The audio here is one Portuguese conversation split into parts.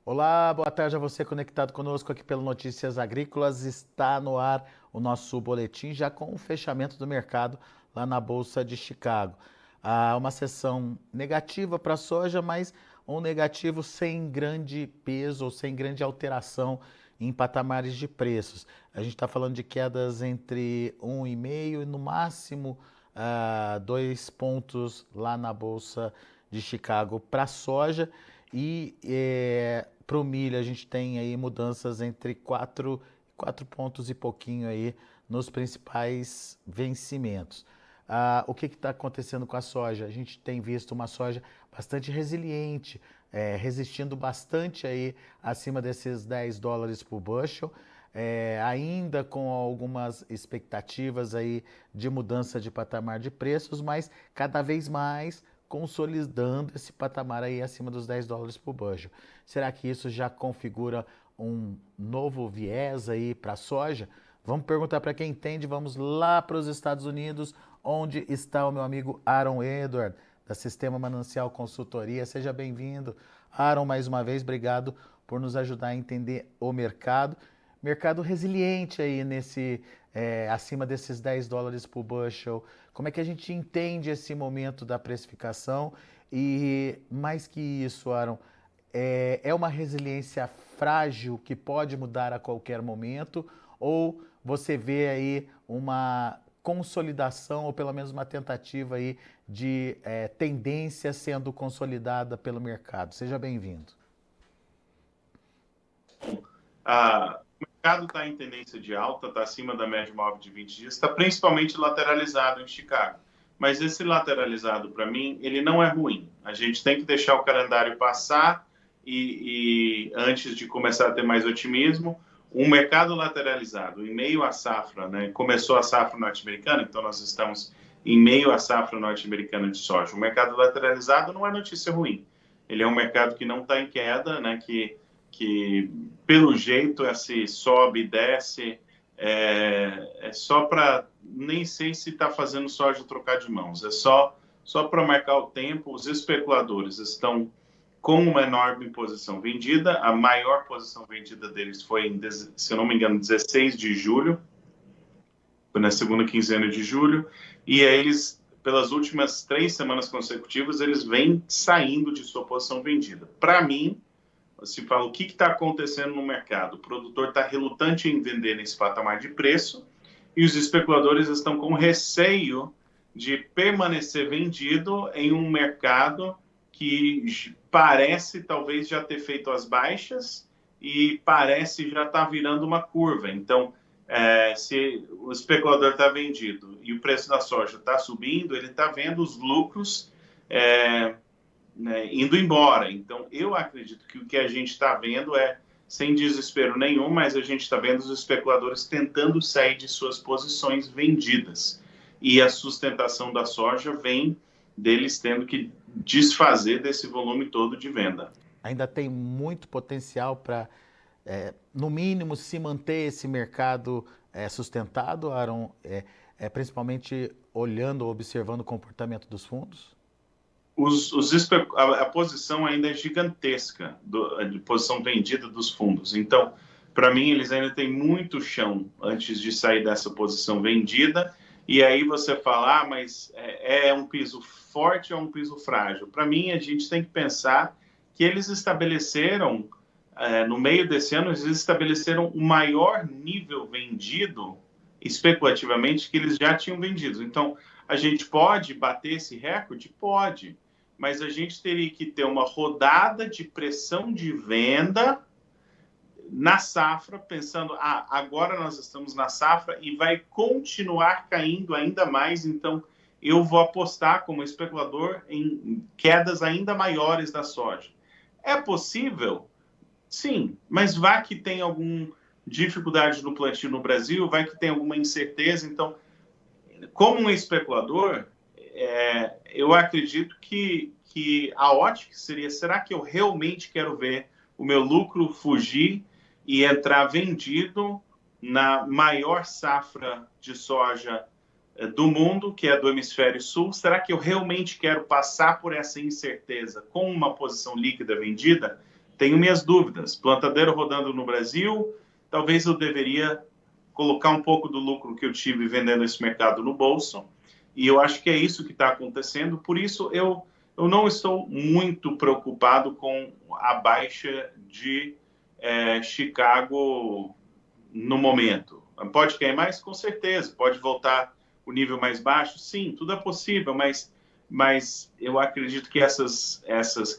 Olá, boa tarde a você conectado conosco aqui pelo Notícias Agrícolas. Está no ar o nosso boletim já com o fechamento do mercado lá na Bolsa de Chicago. Uma sessão negativa para a soja, mas um negativo sem grande peso ou sem grande alteração em patamares de preços. A gente está falando de quedas entre 1,5 e no máximo 2 pontos lá na Bolsa de Chicago para a soja. E para o milho a gente tem aí mudanças entre 4 pontos e pouquinho aí nos principais vencimentos. O que está acontecendo com a soja? A gente tem visto uma soja bastante resiliente, resistindo bastante aí acima desses 10 dólares por bushel, ainda com algumas expectativas aí de mudança de patamar de preços, mas cada vez mais consolidando esse patamar aí acima dos 10 dólares por bushel. Será que isso já configura um novo viés aí para a soja? Vamos perguntar para quem entende, vamos lá para os Estados Unidos, onde está o meu amigo Aaron Edward, da Sistema Manancial Consultoria. Seja bem-vindo. Aaron, mais uma vez, obrigado por nos ajudar a entender o mercado. Mercado resiliente aí acima desses 10 dólares por bushel. Como é que a gente entende esse momento da precificação? E mais que isso, Aaron, é uma resiliência frágil que pode mudar a qualquer momento? Ou você vê aí uma consolidação ou pelo menos uma tentativa aí de tendência sendo consolidada pelo mercado? Seja bem-vindo. O mercado está em tendência de alta, está acima da média móvel de 20 dias, está principalmente lateralizado em Chicago. Mas esse lateralizado, para mim, ele não é ruim. A gente tem que deixar o calendário passar e antes de começar a ter mais otimismo, um mercado lateralizado em meio à safra, né? Começou a safra norte-americana, então nós estamos em meio à safra norte-americana de soja. O mercado lateralizado não é notícia ruim. Ele é um mercado que não está em queda, né? Que pelo jeito esse sobe e desce, é só para, nem sei se está fazendo soja trocar de mãos, é só para marcar o tempo. Os especuladores estão com uma enorme posição vendida, a maior posição vendida deles foi, se eu não me engano, 16 de julho, foi na segunda quinzena de julho, e aí eles, pelas últimas 3 semanas consecutivas, eles vêm saindo de sua posição vendida. Para mim, se fala o que está acontecendo no mercado, o produtor está relutante em vender nesse patamar de preço e os especuladores estão com receio de permanecer vendido em um mercado que parece talvez já ter feito as baixas e parece já estar virando uma curva. Então, se o especulador está vendido e o preço da soja está subindo, ele está vendo os lucros indo embora. Então, eu acredito que o que a gente está vendo é, sem desespero nenhum, mas a gente está vendo os especuladores tentando sair de suas posições vendidas. E a sustentação da soja vem deles tendo que desfazer desse volume todo de venda. Ainda tem muito potencial para, no mínimo, se manter esse mercado sustentado, Aaron, principalmente olhando, observando o comportamento dos fundos? A posição ainda é gigantesca, de posição vendida dos fundos. Então, para mim, eles ainda têm muito chão antes de sair dessa posição vendida. E aí você fala, mas é um piso forte ou é um piso frágil? Para mim, a gente tem que pensar que eles estabeleceram, no meio desse ano, eles estabeleceram o maior nível vendido, especulativamente, que eles já tinham vendido. Então, a gente pode bater esse recorde? Pode. Mas a gente teria que ter uma rodada de pressão de venda na safra, pensando, agora nós estamos na safra e vai continuar caindo ainda mais, então eu vou apostar como especulador em quedas ainda maiores da soja. É possível? Sim, mas vai que tem alguma dificuldade no plantio no Brasil, vai que tem alguma incerteza. Então, como um especulador, eu acredito que a ótica seria, será que eu realmente quero ver o meu lucro fugir e entrar vendido na maior safra de soja do mundo, que é do hemisfério sul? Será que eu realmente quero passar por essa incerteza com uma posição líquida vendida? tenho minhas dúvidas. Plantadeiro rodando no Brasil, talvez eu deveria colocar um pouco do lucro que eu tive vendendo esse mercado no bolso, e eu acho que é isso que está acontecendo. Por isso, eu não estou muito preocupado com a baixa de Chicago no momento. Pode cair mais? Com certeza. Pode voltar o nível mais baixo? Sim, tudo é possível, mas eu acredito que essas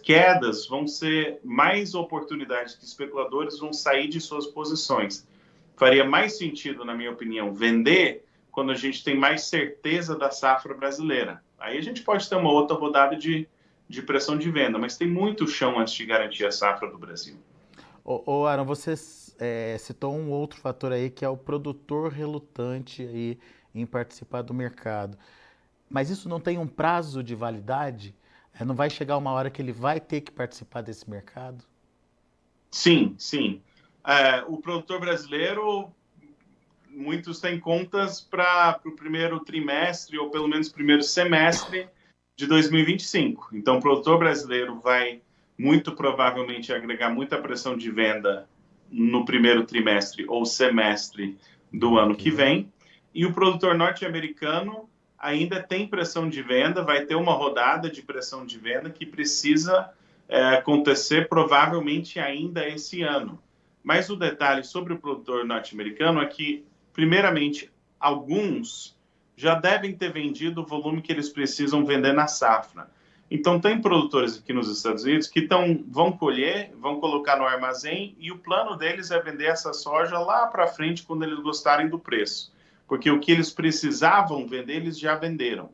quedas vão ser mais oportunidades que especuladores vão sair de suas posições. Faria mais sentido, na minha opinião, vender quando a gente tem mais certeza da safra brasileira. Aí a gente pode ter uma outra rodada de pressão de venda, mas tem muito chão antes de garantir a safra do Brasil. Aaron, você citou um outro fator aí que é o produtor relutante aí em participar do mercado. Mas isso não tem um prazo de validade? Não vai chegar uma hora que ele vai ter que participar desse mercado? Sim, sim. O produtor brasileiro, muitos têm contas para o primeiro trimestre ou pelo menos primeiro semestre de 2025. Então, o produtor brasileiro vai muito provavelmente agregar muita pressão de venda no primeiro trimestre ou semestre do ano que vem. E o produtor norte-americano ainda tem pressão de venda, vai ter uma rodada de pressão de venda que precisa acontecer provavelmente ainda esse ano. Mas o detalhe sobre o produtor norte-americano é que, primeiramente, alguns já devem ter vendido o volume que eles precisam vender na safra. Então, tem produtores aqui nos Estados Unidos que vão colher, vão colocar no armazém e o plano deles é vender essa soja lá para frente quando eles gostarem do preço. Porque o que eles precisavam vender, eles já venderam.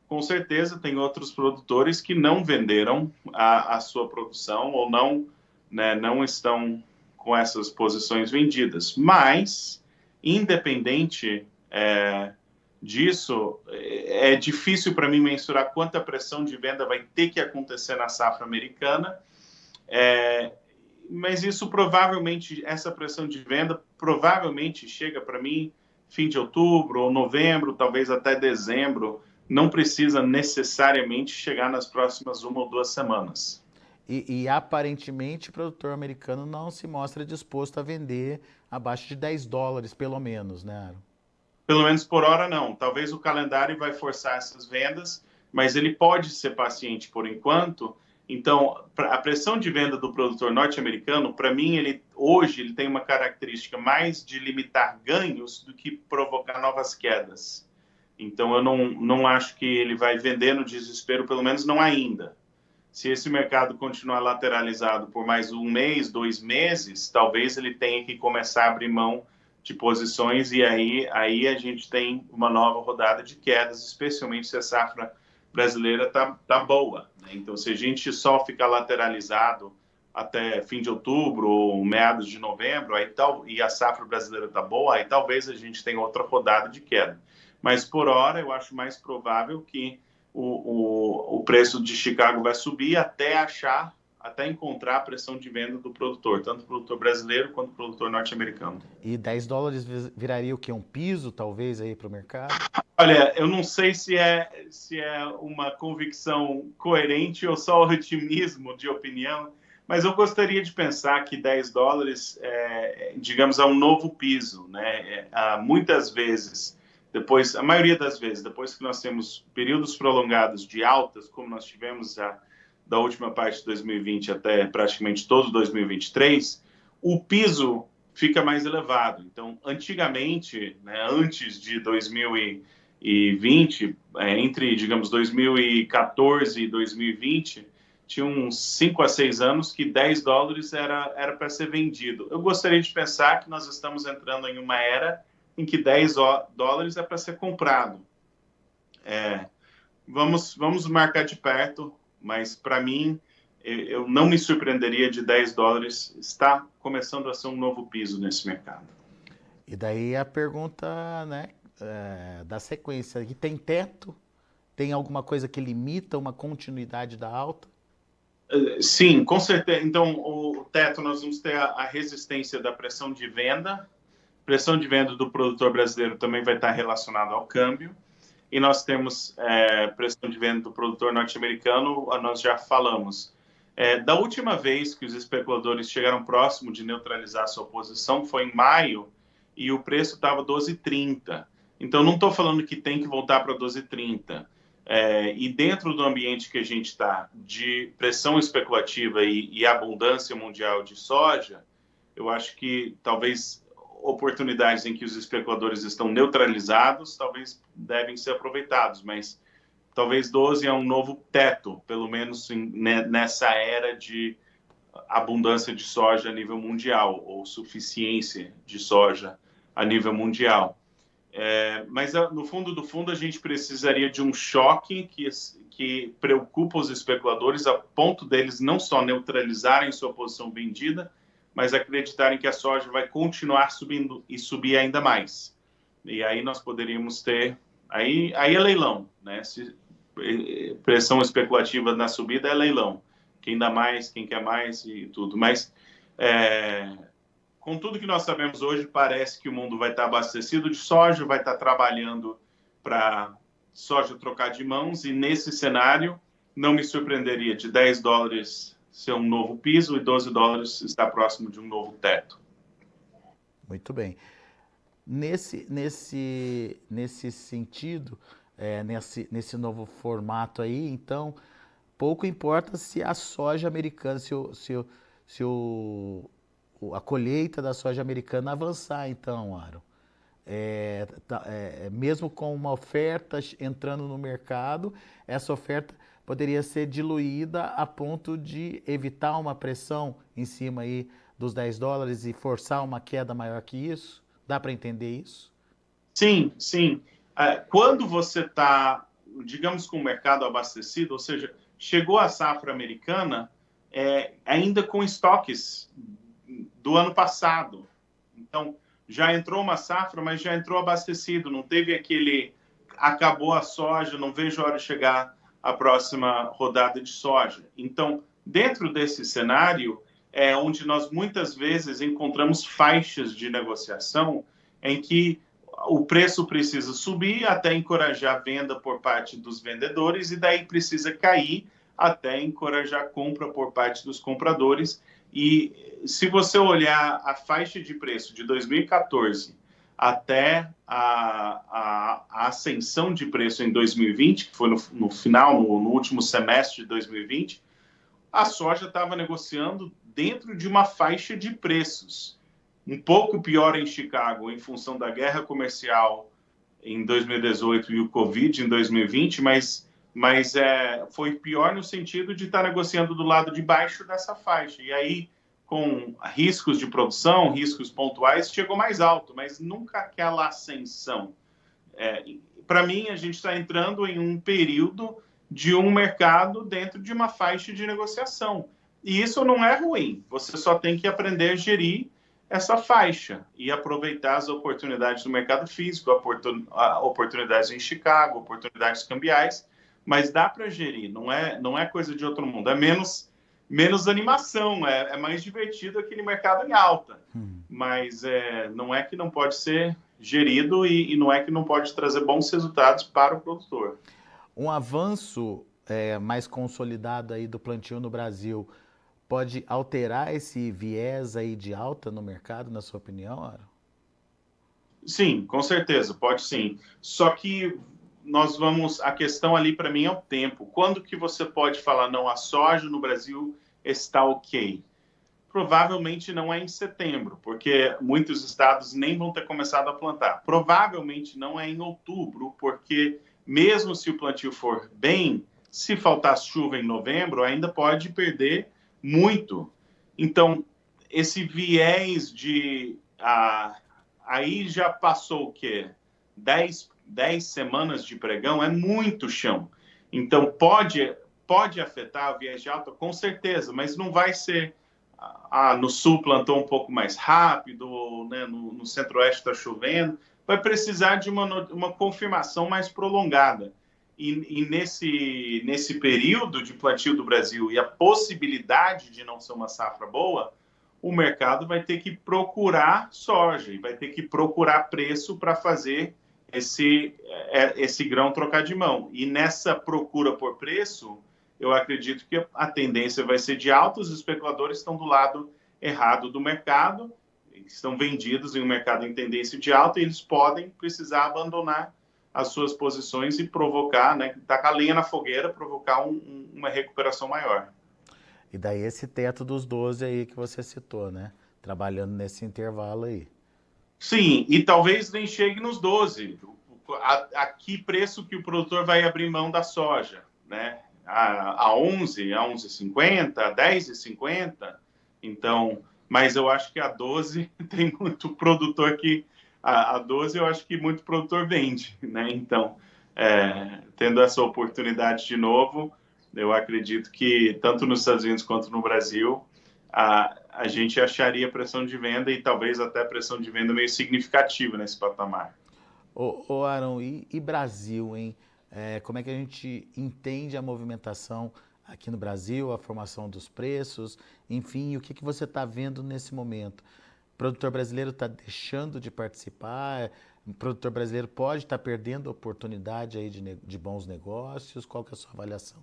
Com certeza, tem outros produtores que não venderam a sua produção ou não estão com essas posições vendidas. Mas, independente disso, é difícil para mim mensurar quanta pressão de venda vai ter que acontecer na safra americana, mas isso provavelmente, essa pressão de venda provavelmente chega para mim fim de outubro ou novembro, talvez até dezembro, não precisa necessariamente chegar nas próximas 1 ou 2 semanas. E aparentemente o produtor americano não se mostra disposto a vender abaixo de $10, pelo menos, né, Aaron? Pelo menos por hora, não. Talvez o calendário vai forçar essas vendas, mas ele pode ser paciente por enquanto. Então, a pressão de venda do produtor norte-americano, para mim, hoje ele tem uma característica mais de limitar ganhos do que provocar novas quedas. Então, eu não acho que ele vai vender no desespero, pelo menos não ainda. Se esse mercado continuar lateralizado por mais 1 mês, 2 meses, talvez ele tenha que começar a abrir mão de posições e aí a gente tem uma nova rodada de quedas, especialmente se a safra brasileira tá boa, né? Então, se a gente só ficar lateralizado até fim de outubro ou meados de novembro, e a safra brasileira tá boa, aí talvez a gente tenha outra rodada de queda. Mas, por hora, eu acho mais provável que o preço de Chicago vai subir até encontrar a pressão de venda do produtor, tanto o produtor brasileiro quanto o produtor norte-americano. E $10 viraria o quê? Um piso, talvez, aí para o mercado? Olha, eu não sei se é uma convicção coerente ou só otimismo de opinião, mas eu gostaria de pensar que $10, digamos, é um novo piso, né? Muitas vezes, a maioria das vezes, depois que nós temos períodos prolongados de altas, como nós tivemos da última parte de 2020 até praticamente todo 2023, o piso fica mais elevado. Então, antigamente, né, antes de 2020, entre, digamos, 2014 e 2020, tinha uns 5 a 6 anos que $10 era para ser vendido. Eu gostaria de pensar que nós estamos entrando em uma era em que $10 é para ser comprado. Vamos marcar de perto, mas para mim, eu não me surpreenderia de $10 estar começando a ser um novo piso nesse mercado. E daí a pergunta, né, da sequência, que tem teto? Tem alguma coisa que limita uma continuidade da alta? Sim, com certeza. Então, o teto, nós vamos ter a resistência da pressão de venda. Pressão de venda do produtor brasileiro também vai estar relacionada ao câmbio. E nós temos pressão de venda do produtor norte-americano, nós já falamos. Da última vez que os especuladores chegaram próximo de neutralizar sua posição foi em maio e o preço estava 12,30. Então, não estou falando que tem que voltar para 12,30. E dentro do ambiente que a gente está, de pressão especulativa e abundância mundial de soja, eu acho que talvez oportunidades em que os especuladores estão neutralizados talvez devem ser aproveitados, mas talvez 12 é um novo teto, pelo menos nessa era de abundância de soja a nível mundial, ou suficiência de soja a nível mundial. Mas, no fundo do fundo, a gente precisaria de um choque que preocupa os especuladores a ponto deles não só neutralizarem sua posição vendida, mas acreditarem que a soja vai continuar subindo e subir ainda mais. E aí nós poderíamos ter... Aí é leilão, né? Pressão especulativa na subida é leilão. Quem dá mais, quem quer mais e tudo. Mas, com tudo que nós sabemos hoje, parece que o mundo vai estar abastecido de soja, vai estar trabalhando para soja trocar de mãos, e nesse cenário não me surpreenderia de $10 ser um novo piso e $12 estar próximo de um novo teto. Muito bem. Nesse sentido, nesse novo formato aí, então, pouco importa se a soja americana, a colheita da soja americana avançar, então, Aaron. Mesmo com uma oferta entrando no mercado, essa oferta poderia ser diluída a ponto de evitar uma pressão em cima aí dos $10 e forçar uma queda maior que isso? Dá para entender isso? Sim, sim. Quando você está, digamos, com o mercado abastecido, ou seja, chegou a safra americana ainda com estoques do ano passado. Então, já entrou uma safra, mas já entrou abastecido. Não teve acabou a soja, não vejo a hora de chegar a próxima rodada de soja. Então, dentro desse cenário, é onde nós muitas vezes encontramos faixas de negociação em que o preço precisa subir até encorajar a venda por parte dos vendedores e daí precisa cair até encorajar a compra por parte dos compradores. E se você olhar a faixa de preço de 2014 até a ascensão de preço em 2020, que foi no final, no último semestre de 2020, a soja estava negociando dentro de uma faixa de preços. Um pouco pior em Chicago, em função da guerra comercial em 2018 e o Covid em 2020, mas foi pior no sentido de estar negociando do lado de baixo dessa faixa. E aí, com riscos de produção, riscos pontuais, chegou mais alto, mas nunca aquela ascensão. Para mim, a gente está entrando em um período de um mercado dentro de uma faixa de negociação. E isso não é ruim, você só tem que aprender a gerir essa faixa e aproveitar as oportunidades do mercado físico, oportunidades em Chicago, oportunidades cambiais, mas dá para gerir, não é coisa de outro mundo, é menos animação, é mais divertido aquele mercado em alta, mas não é que não pode ser gerido e não é que não pode trazer bons resultados para o produtor. Um avanço mais consolidado aí do plantio no Brasil pode alterar esse viés aí de alta no mercado, na sua opinião, Aaron? Sim, com certeza, pode sim. Só que a questão ali para mim é o tempo. Quando que você pode falar, não, a soja no Brasil está ok? Provavelmente não é em setembro, porque muitos estados nem vão ter começado a plantar. Provavelmente não é em outubro, porque mesmo se o plantio for bem, se faltar chuva em novembro, ainda pode perder muito. Então, esse viés aí já passou o quê? 10 semanas de pregão é muito chão. Então, pode afetar o viés de alta, com certeza, mas não vai ser no sul plantou um pouco mais rápido, né? No centro-oeste está chovendo. Vai precisar de uma confirmação mais prolongada. E nesse período de plantio do Brasil e a possibilidade de não ser uma safra boa, o mercado vai ter que procurar soja e vai ter que procurar preço para fazer esse grão trocar de mão. E nessa procura por preço, eu acredito que a tendência vai ser de alta. Os especuladores estão do lado errado do mercado, estão vendidos em um mercado em tendência de alta, e eles podem precisar abandonar as suas posições e provocar, né, tacar lenha na fogueira, provocar uma recuperação maior. E daí esse teto dos 12 aí que você citou, né? Trabalhando nesse intervalo aí. Sim, e talvez nem chegue nos 12. A que preço que o produtor vai abrir mão da soja, né? A 11, a 11,50, a 10,50. Então, mas eu acho que a 12 tem muito produtor que... A 12 eu acho que muito produtor vende, né? Então, tendo essa oportunidade de novo, eu acredito que tanto nos Estados Unidos quanto no Brasil, a gente acharia pressão de venda e talvez até pressão de venda meio significativa nesse patamar. Ô Aaron, e Brasil, hein? Como é que a gente entende a movimentação aqui no Brasil, a formação dos preços, enfim, o que você está vendo nesse momento? O produtor brasileiro está deixando de participar? O produtor brasileiro pode estar perdendo a oportunidade aí de bons negócios? Qual que é a sua avaliação?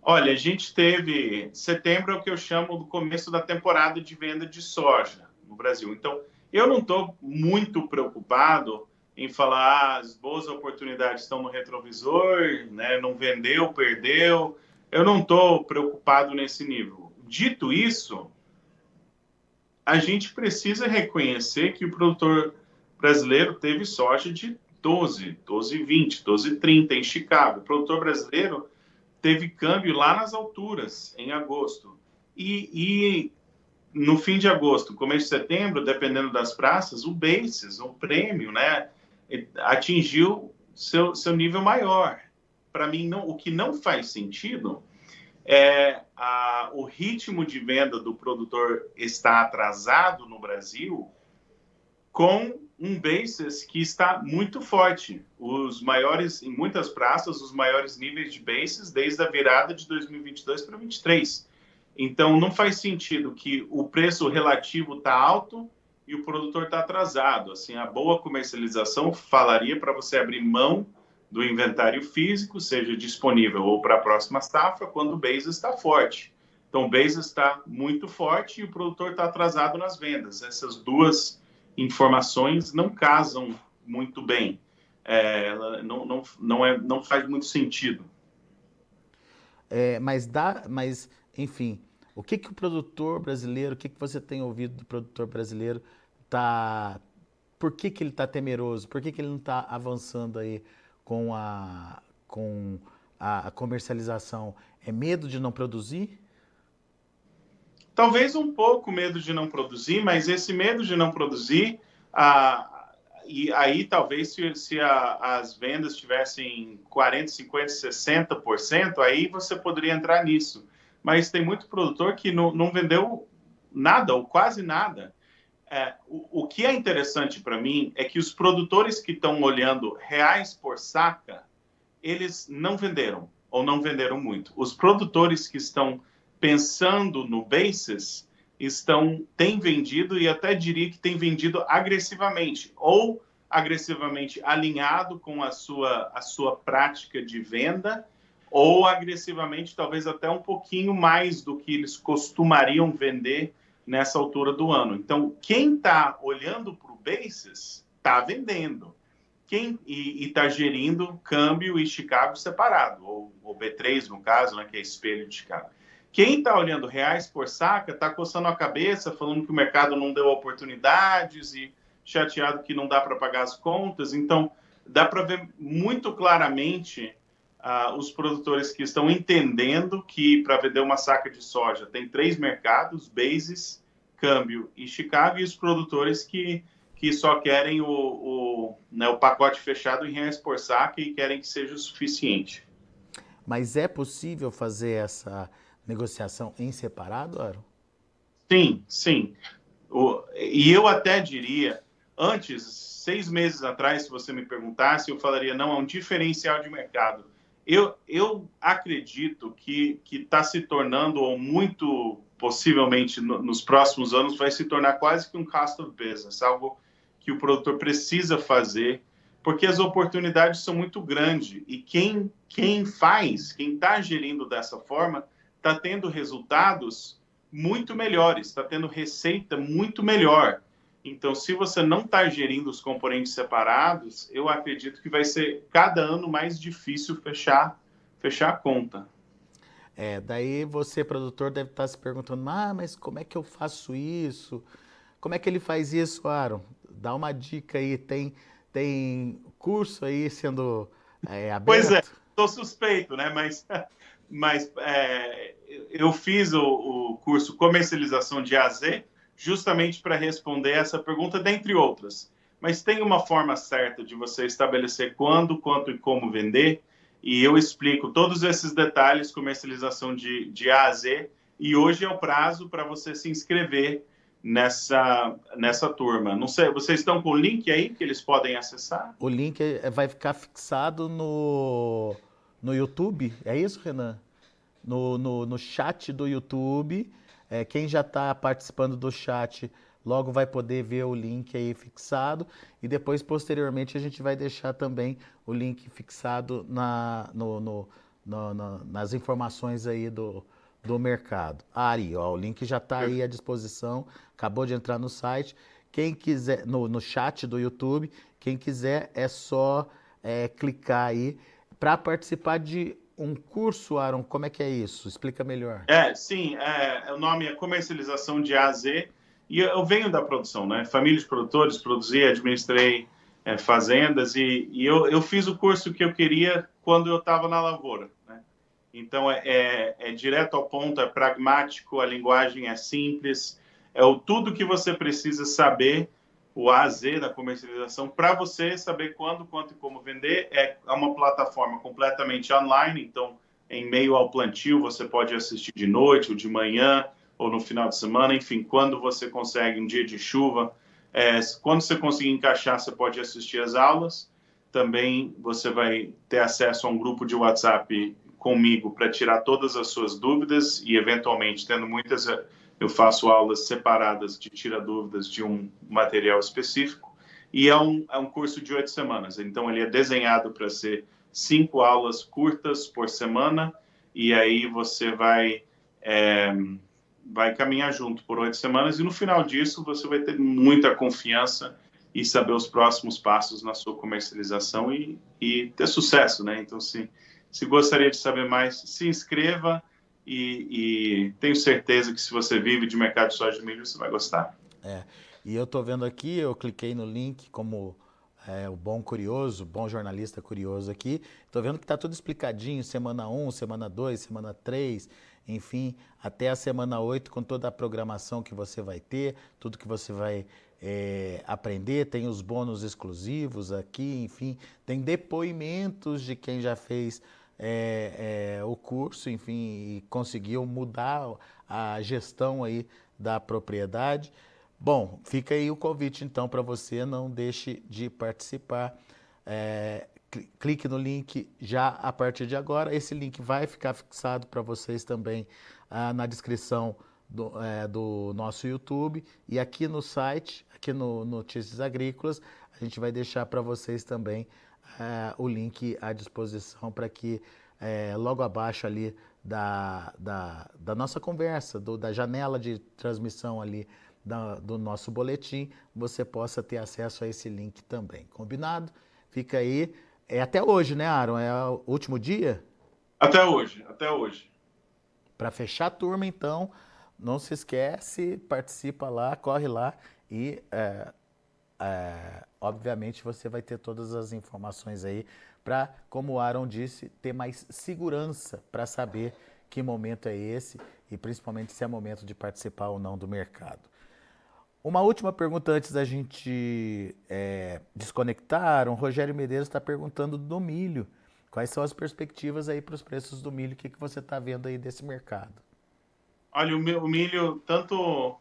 Olha, a gente teve... Setembro é o que eu chamo do começo da temporada de venda de soja no Brasil. Então, eu não estou muito preocupado em falar as boas oportunidades estão no retrovisor, né? Não vendeu, perdeu. Eu não estou preocupado nesse nível. Dito isso, a gente precisa reconhecer que o produtor brasileiro teve soja de 12, 12,20, 12,30 em Chicago. O produtor brasileiro teve câmbio lá nas alturas, em agosto. E no fim de agosto, começo de setembro, dependendo das praças, o basis, o prêmio, né, atingiu seu nível maior. Para mim, não, o que não faz sentido é o ritmo de venda do produtor está atrasado no Brasil com um basis que está muito forte. Os maiores, em muitas praças, os maiores níveis de basis desde a virada de 2022 para 2023. Então, não faz sentido que o preço relativo está alto e o produtor está atrasado. Assim, a boa comercialização falaria para você abrir mão do inventário físico, seja disponível ou para a próxima safra, quando o basis está forte. Então, o basis está muito forte e o produtor está atrasado nas vendas. Essas duas informações não casam muito bem. Não faz muito sentido. Mas, enfim, o que o produtor brasileiro, o que você tem ouvido do produtor brasileiro, por que ele está temeroso? Por que ele não está avançando aí com a comercialização? É medo de não produzir? Talvez um pouco medo de não produzir, mas esse medo de não produzir, e aí talvez se as vendas tivessem 40%, 50%, 60%, aí você poderia entrar nisso. Mas tem muito produtor que não vendeu nada ou quase nada. O que é interessante para mim é que os produtores que estão olhando reais por saca, eles não venderam ou não venderam muito. Os produtores que estão pensando no basis têm vendido, e até diria que têm vendido agressivamente, ou agressivamente alinhado com a sua prática de venda, ou agressivamente talvez até um pouquinho mais do que eles costumariam vender nessa altura do ano. Então, quem está olhando para o basis está vendendo. E está gerindo câmbio e Chicago separado, ou B3 no caso, né, que é espelho de Chicago. Quem está olhando reais por saca está coçando a cabeça, falando que o mercado não deu oportunidades e chateado que não dá para pagar as contas. Então, dá para ver muito claramente os produtores que estão entendendo que para vender uma saca de soja tem 3 mercados, basis, câmbio e Chicago, e os produtores que só querem o pacote fechado em reais por saca e querem que seja o suficiente. Mas é possível fazer essa negociação em separado, Aaron? Sim, sim. E eu até diria, antes, 6 meses atrás, se você me perguntasse, eu falaria, não, é um diferencial de mercado. Eu acredito que está se tornando, ou muito possivelmente nos próximos anos, vai se tornar quase que um cost of business, algo que o produtor precisa fazer porque as oportunidades são muito grandes e quem está gerindo dessa forma, está tendo resultados muito melhores, está tendo receita muito melhor. Então, se você não está gerindo os componentes separados, eu acredito que vai ser cada ano mais difícil fechar a conta. Daí você, produtor, deve estar se perguntando, mas como é que eu faço isso? Como é que ele faz isso, Aaron? Dá uma dica aí, tem curso aí sendo Pois é, aberto? estou suspeito, né? Mas eu fiz o curso Comercialização de A a Z justamente para responder essa pergunta, dentre outras. Mas tem uma forma certa de você estabelecer quando, quanto e como vender, e eu explico todos esses detalhes, comercialização de A a Z, e hoje é o prazo para você se inscrever nessa turma. Não sei, vocês estão com o link aí que eles podem acessar? O link vai ficar fixado no YouTube, é isso, Renan? No chat do YouTube. Quem já está participando do chat logo vai poder ver o link aí fixado. E depois, posteriormente, a gente vai deixar também o link fixado nas informações aí do mercado. Ari, ó, o link já está aí à disposição, acabou de entrar no site. Quem quiser, no chat do YouTube, quem quiser é só clicar aí para participar de um curso, Aaron. Como é que é isso? Explica melhor. Sim, o nome é Comercialização de A a Z, e eu venho da produção, né? Família de produtores, produzi, administrei fazendas, e eu fiz o curso que eu queria quando eu estava na lavoura, né? Então, é direto ao ponto, é pragmático, a linguagem é simples, tudo que você precisa saber, o A a Z da comercialização, para você saber quando, quanto e como vender. É uma plataforma completamente online, então, em meio ao plantio, você pode assistir de noite, ou de manhã, ou no final de semana, enfim, quando você consegue, um dia de chuva. Quando você conseguir encaixar, você pode assistir as aulas. Também você vai ter acesso a um grupo de WhatsApp comigo para tirar todas as suas dúvidas e, eventualmente, tendo muitas, eu faço aulas separadas de tira dúvidas de um material específico. E é um curso de 8 semanas, então ele é desenhado para ser 5 aulas curtas por semana, e aí você vai caminhar junto por 8 semanas, e no final disso você vai ter muita confiança e saber os próximos passos na sua comercialização e ter sucesso, né? Então, se gostaria de saber mais, se inscreva, e tenho certeza que se você vive de mercado de soja de milho, você vai gostar. E eu tô vendo aqui, eu cliquei no link como o bom curioso, bom jornalista curioso aqui. Tô vendo que tá tudo explicadinho, semana 1, semana 2, semana 3, enfim, até a semana 8, com toda a programação que você vai ter, tudo que você vai aprender. Tem os bônus exclusivos aqui, enfim, tem depoimentos de quem já fez o curso, enfim, e conseguiu mudar a gestão aí da propriedade. Bom, fica aí o convite então para você, não deixe de participar. Clique no link já a partir de agora. Esse link vai ficar fixado para vocês também na descrição do nosso YouTube, e aqui no site, aqui no Notícias Agrícolas, a gente vai deixar para vocês também o link à disposição para que logo abaixo ali da nossa conversa, da janela de transmissão ali do nosso boletim, você possa ter acesso a esse link também. Combinado? Fica aí. Até hoje, né, Aaron? É o último dia? Até hoje, até hoje. Para fechar a turma, então, não se esquece, participa lá, corre lá e, obviamente, você vai ter todas as informações aí para, como o Aaron disse, ter mais segurança para saber que momento é esse e, principalmente, se é momento de participar ou não do mercado. Uma última pergunta antes da gente desconectar. O Rogério Medeiros está perguntando do milho. Quais são as perspectivas aí para os preços do milho? O que você está vendo aí desse mercado? Olha, o milho, tanto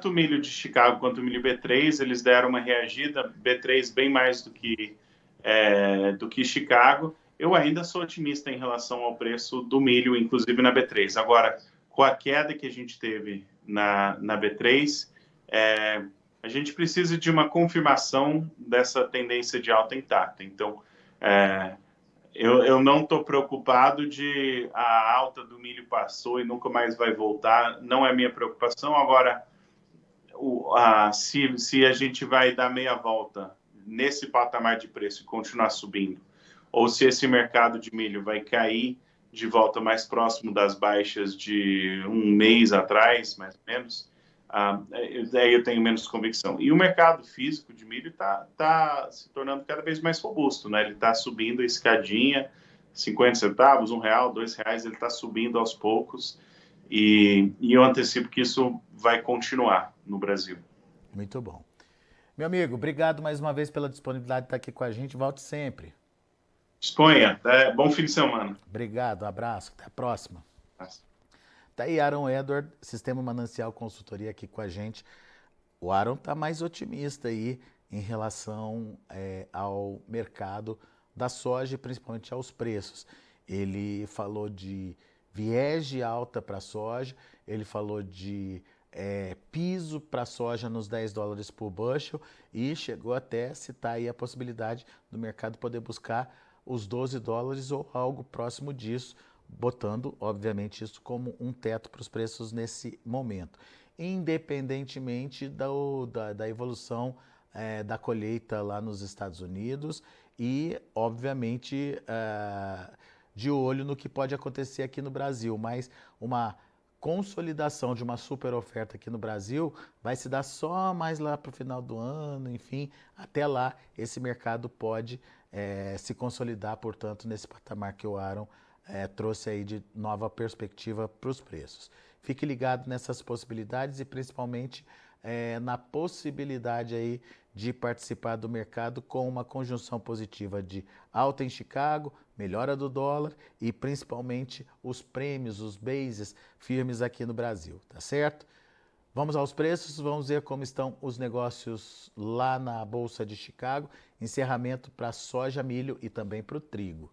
o milho de Chicago quanto o milho B3, eles deram uma reagida, B3 bem mais do que Chicago. Eu ainda sou otimista em relação ao preço do milho, inclusive na B3. Agora, com a queda que a gente teve na B3, a gente precisa de uma confirmação dessa tendência de alta intacta. Então, eu não estou preocupado de a alta do milho passou e nunca mais vai voltar. Não é minha preocupação. Agora, se a gente vai dar meia volta nesse patamar de preço e continuar subindo, ou se esse mercado de milho vai cair de volta mais próximo das baixas de um mês atrás, mais ou menos, daí eu tenho menos convicção. E o mercado físico de milho está se tornando cada vez mais robusto, né? Ele está subindo a escadinha, 50 centavos, R$1, R$2, ele está subindo aos poucos, e eu antecipo que isso vai continuar no Brasil. Muito bom. Meu amigo, obrigado mais uma vez pela disponibilidade de estar aqui com a gente. Volte sempre. Disponha. Bom fim de semana. Obrigado, abraço, até a próxima. Tá aí Aaron Edward, Sistema Manancial Consultoria aqui com a gente. O Aaron tá mais otimista aí em relação ao mercado da soja e principalmente aos preços. Ele falou de viés de alta para a soja, ele falou de piso para a soja nos $10 por bushel e chegou até a citar aí a possibilidade do mercado poder buscar os $12 ou algo próximo disso, botando, obviamente, isso como um teto para os preços nesse momento, independentemente da evolução da colheita lá nos Estados Unidos e, obviamente, de olho no que pode acontecer aqui no Brasil, mas uma consolidação de uma super oferta aqui no Brasil vai se dar só mais lá para o final do ano, enfim, até lá esse mercado pode se consolidar, portanto, nesse patamar que o Aaron trouxe aí de nova perspectiva para os preços. Fique ligado nessas possibilidades e principalmente na possibilidade aí de participar do mercado com uma conjunção positiva de alta em Chicago, melhora do dólar e principalmente os prêmios, os bases firmes aqui no Brasil, tá certo? Vamos aos preços, vamos ver como estão os negócios lá na Bolsa de Chicago, encerramento para soja, milho e também para o trigo.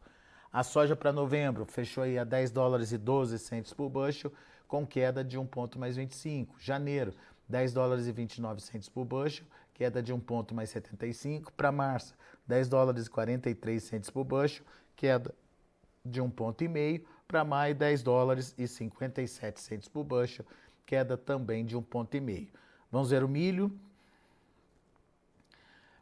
A soja para novembro fechou aí a $10,12 por bushel, com queda de 1 ponto mais 25. Janeiro, $10,29 por bushel, queda de 1 ponto mais 75. Para março, $10,43 por bushel, queda de 1 ponto e meio. Para maio, $10,57 por bushel, queda também de 1 ponto e meio. Vamos ver o milho.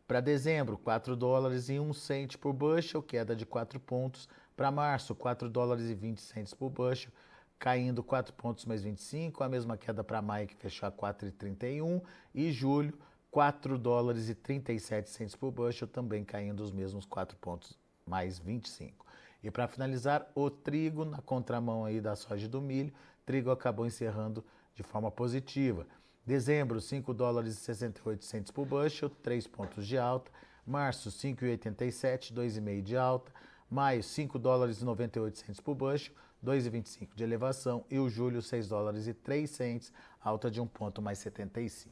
Para dezembro, $4,01 por bushel, queda de 4 pontos. Para março, $4,20 por bushel, caindo 4 pontos mais 25, a mesma queda para maio que fechou a 4,31 e julho, $4,37 por bushel, também caindo os mesmos 4 pontos mais 25. E para finalizar, o trigo na contramão aí da soja e do milho, trigo acabou encerrando de forma positiva. Dezembro, $5,68 por bushel, 3 pontos de alta. Março, 5,87, 2,5 de alta. Maio, $5,98 por bushel, 2,25 de elevação. E o julho, $6,03, alta de 1 ponto mais 75.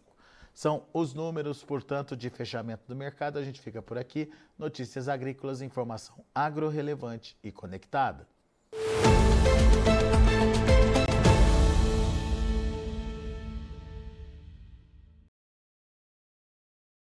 São os números, portanto, de fechamento do mercado. A gente fica por aqui. Notícias agrícolas, informação agro-relevante e conectada.